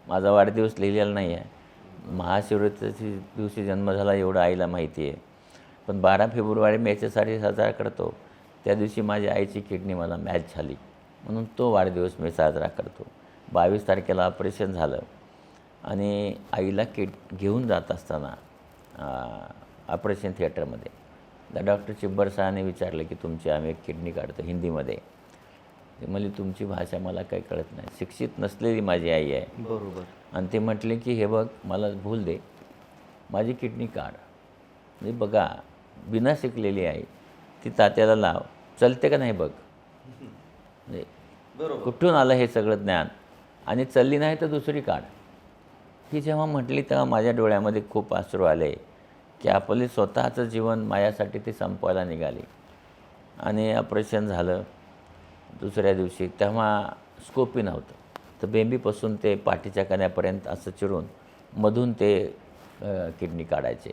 माझा वाढदिवस लिहिलेला नाही आहे. महाशिवरात्रीच्या दिवशी जन्म झाला एवढं आईला माहिती आहे. पण 12 फेब्रुवारी मी याच्यासाठी साजरा करतो, त्या दिवशी माझ्या आईची किडनी मला मॅच झाली म्हणून तो वाढदिवस मी साजरा करतो. 22 तारखेला ऑपरेशन झालं आणि आईला घेऊन जात असताना ऑपरेशन थिएटरमध्ये डॉक्टर चिब्बर सहाने विचारलं की तुमची आम्ही एक किडनी काढतो हिंदीमध्ये. ते म्हणले तुमची भाषा मला काही कळत नाही. शिक्षित नसलेली माझी आई आहे. बरोबर. आणि ते म्हटले की हे बघ मला भूल दे, माझी किडनी काढ. म्हणजे बघा, बिना शिकलेली आई ती तात्याला लाव, चलते का नाही बघ. म्हणजे बरोबर. कुठून आलं हे सगळं ज्ञान. आणि चलली नाही तर दुसरी काढ. ही जेव्हा म्हटली तेव्हा माझ्या डोळ्यामध्ये खूप अश्रू आले की आपले स्वतःचं जीवन माझ्यासाठी ती संपवायला निघाली. आणि ऑपरेशन झालं दुसऱ्या दिवशी. तेव्हा स्कोपी नव्हतं, तर बेंबीपासून ते पाठीच्या कण्यापर्यंत असं चिरून मधून ते किडनी काढायचे.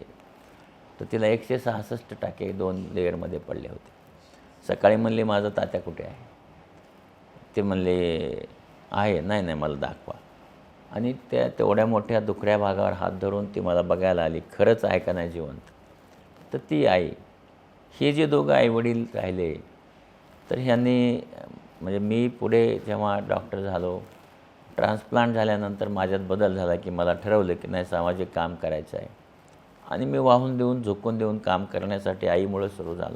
तर तिला 166 टाके 2 लेअरमध्ये पडले होते. सकाळी म्हणले माझा तात्या कुठे आहे. ते म्हणले आहे. नाही नाही मला दाखवा. आणि त्या तेवढ्या मोठ्या दुखऱ्या भागावर हात धरून ती मला बघायला आली, खरंच आहे का नाही जिवंत. तर ती आई, हे जे दोघं आईवडील राहिले, तर ह्यांनी म्हणजे मी पुढे जेव्हा डॉक्टर झालो, ट्रान्सप्लांट झाल्यानंतर माझ्यात बदल झाला की मला ठरवलं की नाही सामाजिक काम करायचं आहे. आणि मी वाहून देऊन झोकून देऊन काम करण्यासाठी आईमुळे सुरू झालं.